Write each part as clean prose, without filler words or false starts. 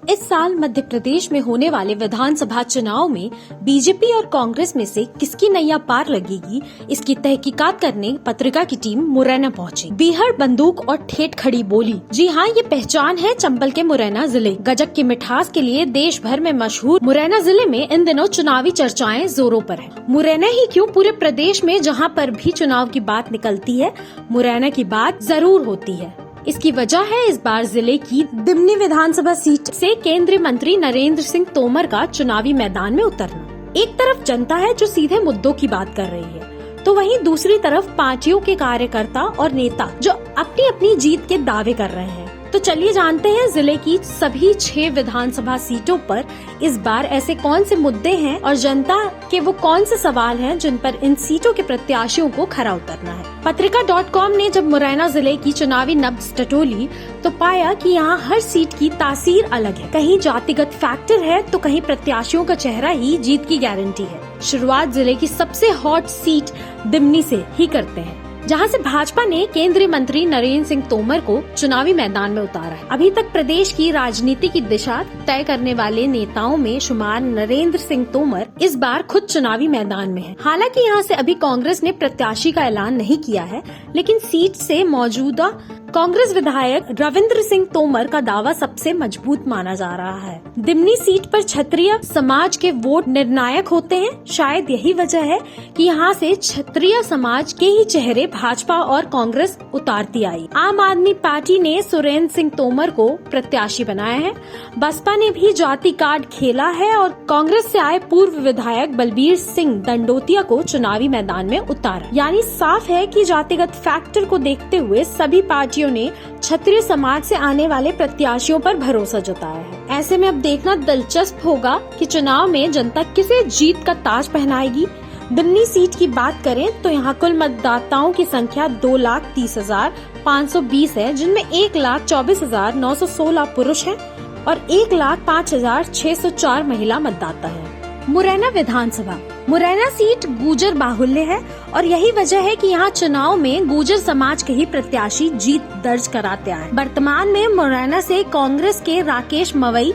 इस साल मध्य प्रदेश में होने वाले विधानसभा चुनाव में बीजेपी और कांग्रेस में से किसकी नैया पार लगेगी, इसकी तहकीकात करने पत्रिका की टीम मुरैना पहुंची। बीहड़ बंदूक और ठेठ खड़ी बोली। जी हाँ, ये पहचान है चंबल के मुरैना जिले। गजब की मिठास के लिए देश भर में मशहूर मुरैना जिले में इन दिनों चुनावी चर्चाएं जोरों पर है। मुरैना ही क्यों, पूरे प्रदेश में जहाँ पर भी चुनाव की बात निकलती है, मुरैना की बात जरूर होती है। इसकी वजह है इस बार जिले की दिमनी विधानसभा सीट से केंद्रीय मंत्री नरेंद्र सिंह तोमर का चुनावी मैदान में उतरना। एक तरफ जनता है जो सीधे मुद्दों की बात कर रही है, तो वहीं दूसरी तरफ पार्टियों के कार्यकर्ता और नेता जो अपनी अपनी जीत के दावे कर रहे हैं। तो चलिए जानते हैं जिले की सभी 6 विधानसभा सीटों पर इस बार ऐसे कौन से मुद्दे हैं और जनता के वो कौन से सवाल हैं जिन पर इन सीटों के प्रत्याशियों को खरा उतरना है। पत्रिका.com ने जब मुरैना जिले की चुनावी नब्ज टटोली तो पाया कि यहाँ हर सीट की तासीर अलग है। कहीं जातिगत फैक्टर है तो कहीं प्रत्याशियों का चेहरा ही जीत की गारंटी है। शुरुआत जिले की सबसे हॉट सीट दिमनी से ही करते हैं, जहां से भाजपा ने केंद्रीय मंत्री नरेंद्र सिंह तोमर को चुनावी मैदान में उतारा है। अभी तक प्रदेश की राजनीति की दिशा तय करने वाले नेताओं में शुमार नरेंद्र सिंह तोमर इस बार खुद चुनावी मैदान में है। हालांकि यहां से अभी कांग्रेस ने प्रत्याशी का ऐलान नहीं किया है, लेकिन सीट से मौजूदा कांग्रेस विधायक रविंद्र सिंह तोमर का दावा सबसे मजबूत माना जा रहा है। दिमनी सीट पर क्षत्रिय समाज के वोट निर्णायक होते हैं। शायद यही वजह है कि यहाँ से क्षत्रिय समाज के ही चेहरे भाजपा और कांग्रेस उतारती आई। आम आदमी पार्टी ने सुरेंद्र सिंह तोमर को प्रत्याशी बनाया है। बसपा ने भी जाति कार्ड खेला है और कांग्रेस से आए पूर्व विधायक बलबीर सिंह दंडोतिया को चुनावी मैदान में उतारा। यानी साफ है कि जातिगत फैक्टर को देखते हुए सभी पार्टियों ने क्षत्रिय समाज से आने वाले प्रत्याशियों पर भरोसा जताया है। ऐसे में अब देखना दिलचस्प होगा कि चुनाव में जनता किसे जीत का ताज पहनाएगी। दिमनी सीट की बात करें तो यहाँ कुल मतदाताओं की संख्या 2,30,520 है, जिनमें 1,24,916 पुरुष हैं और 1,05,604 महिला मतदाता हैं। मुरैना विधानसभा। मुरैना सीट गुर्जर बाहुल्य है और यही वजह है कि यहाँ चुनाव में गुर्जर समाज के ही प्रत्याशी जीत दर्ज कराते आए। वर्तमान में मुरैना से कांग्रेस के राकेश मवई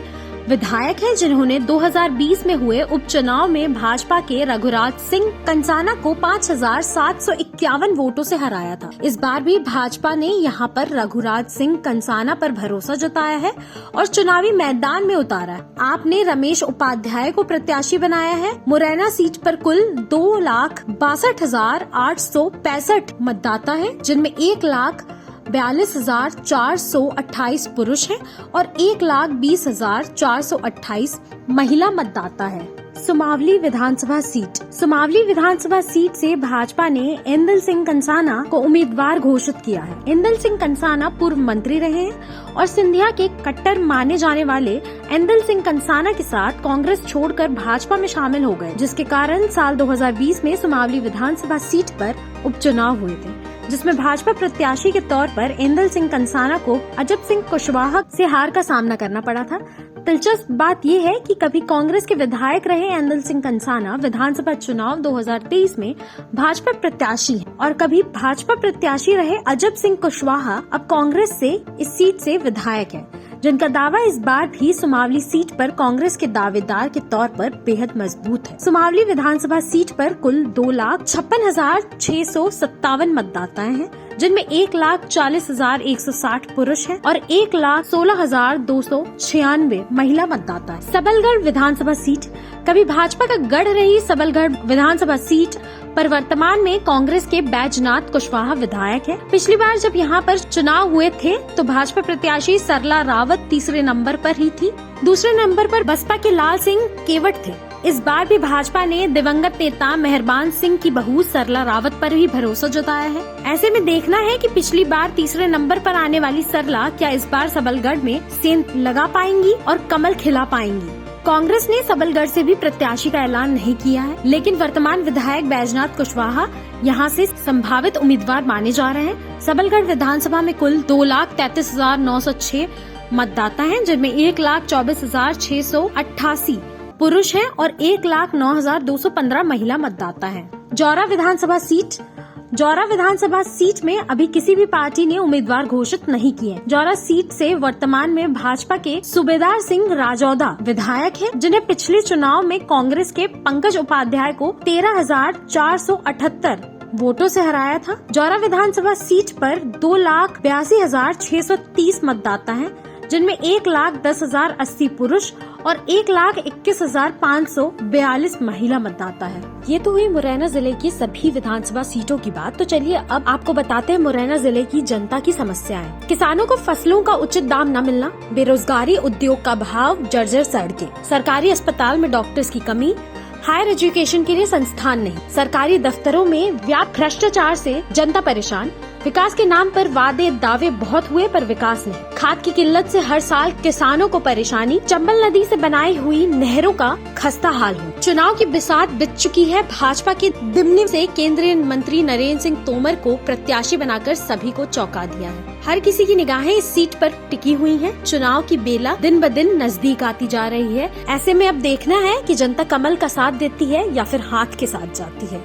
विधायक हैं, जिन्होंने 2020 में हुए उपचुनाव में भाजपा के रघुराज सिंह कंसाना को 5,751 वोटों से हराया था। इस बार भी भाजपा ने यहां पर रघुराज सिंह कंसाना पर भरोसा जताया है और चुनावी मैदान में उतारा है। आपने रमेश उपाध्याय को प्रत्याशी बनाया है। मुरैना सीट पर कुल 2,62,865 मतदाता है, जिनमें 1,42,428 पुरुष हैं और 1,20,428 महिला मतदाता है। सुमावली विधानसभा सीट। सुमावली विधानसभा सीट से भाजपा ने इंदल सिंह कंसाना को उम्मीदवार घोषित किया है। इंदल सिंह कंसाना पूर्व मंत्री रहे हैं और सिंधिया के कट्टर माने जाने वाले इंदल सिंह कंसाना के साथ कांग्रेस छोड़कर भाजपा में शामिल हो गए, जिसके कारण साल 2020 में सुमावली विधानसभा सीट पर उपचुनाव हुए थे, जिसमें भाजपा प्रत्याशी के तौर पर इंदल सिंह कंसाना को अजब सिंह कुशवाहा से हार का सामना करना पड़ा था। दिलचस्प बात यह है कि कभी कांग्रेस के विधायक रहे इंदल सिंह कंसाना विधानसभा चुनाव 2023 में भाजपा प्रत्याशी हैं और कभी भाजपा प्रत्याशी रहे अजब सिंह कुशवाहा अब कांग्रेस से इस सीट से विधायक हैं, जिनका दावा इस बार भी सुमावली सीट पर कांग्रेस के दावेदार के तौर पर बेहद मजबूत है। सुमावली विधानसभा सीट पर कुल 2,56,657 मतदाताएं हैं, जिनमें 1,40,160 पुरुष हैं और 1,16,296 महिला मतदाता है। सबलगढ़ विधानसभा सीट। कभी भाजपा का गढ़ रही सबलगढ़ विधानसभा सीट पर वर्तमान में कांग्रेस के बैजनाथ कुशवाहा विधायक है। पिछली बार जब यहाँ पर चुनाव हुए थे तो भाजपा प्रत्याशी सरला रावत तीसरे नंबर पर ही थी। दूसरे नंबर पर बसपा के लाल सिंह केवट थे। इस बार भी भाजपा ने दिवंगत नेता मेहरबान सिंह की बहू सरला रावत पर ही भरोसा जताया है। ऐसे में देखना है कि पिछली बार तीसरे नंबर पर आने वाली सरला क्या इस बार सबलगढ़ में सेंध लगा पाएंगी और कमल खिला पाएंगी। कांग्रेस ने सबलगढ़ से भी प्रत्याशी का ऐलान नहीं किया है, लेकिन वर्तमान विधायक बैजनाथ कुशवाहा यहाँ से संभावित उम्मीदवार माने जा रहे हैं। सबलगढ़ विधानसभा में कुल 2,33,906 मतदाता हैं, जिनमें 1,24,688 पुरुष हैं और 1,09,215 महिला मतदाता हैं। जौरा विधानसभा सीट। जौरा विधानसभा सीट में अभी किसी भी पार्टी ने उम्मीदवार घोषित नहीं किए। जौरा सीट से वर्तमान में भाजपा के सूबेदार सिंह राजौदा विधायक हैं, जिन्हें पिछले चुनाव में कांग्रेस के पंकज उपाध्याय को 13,478 वोटों से हराया था। जौरा विधानसभा सीट पर 2,82,630 मतदाता हैं, जिनमें 1,10,080 पुरुष और 1,21,542 महिला मतदाता है। ये तो हुई मुरैना जिले की सभी विधानसभा सीटों की बात। तो चलिए अब आपको बताते हैं मुरैना जिले की जनता की समस्याएं। किसानों को फसलों का उचित दाम न मिलना, बेरोजगारी, उद्योग का अभाव, जर्जर सड़कें, सरकारी अस्पताल में डॉक्टर्स की कमी, हायर एजुकेशन के लिए संस्थान नहीं, सरकारी दफ्तरों में व्यापक भ्रष्टाचार से जनता परेशान, विकास के नाम पर वादे दावे बहुत हुए पर विकास नहीं, खाद की किल्लत से हर साल किसानों को परेशानी, चंबल नदी से बनाई हुई नहरों का खस्ता हाल हो। चुनाव की बिसात बिछ चुकी है। भाजपा के दिमनी से केंद्रीय मंत्री नरेंद्र सिंह तोमर को प्रत्याशी बनाकर सभी को चौंका दिया है। हर किसी की निगाहें इस सीट पर टिकी हुई हैं। चुनाव की बेला दिन ब दिन नजदीक आती जा रही है। ऐसे में अब देखना है कि जनता कमल का साथ देती है या फिर हाथ के साथ जाती है।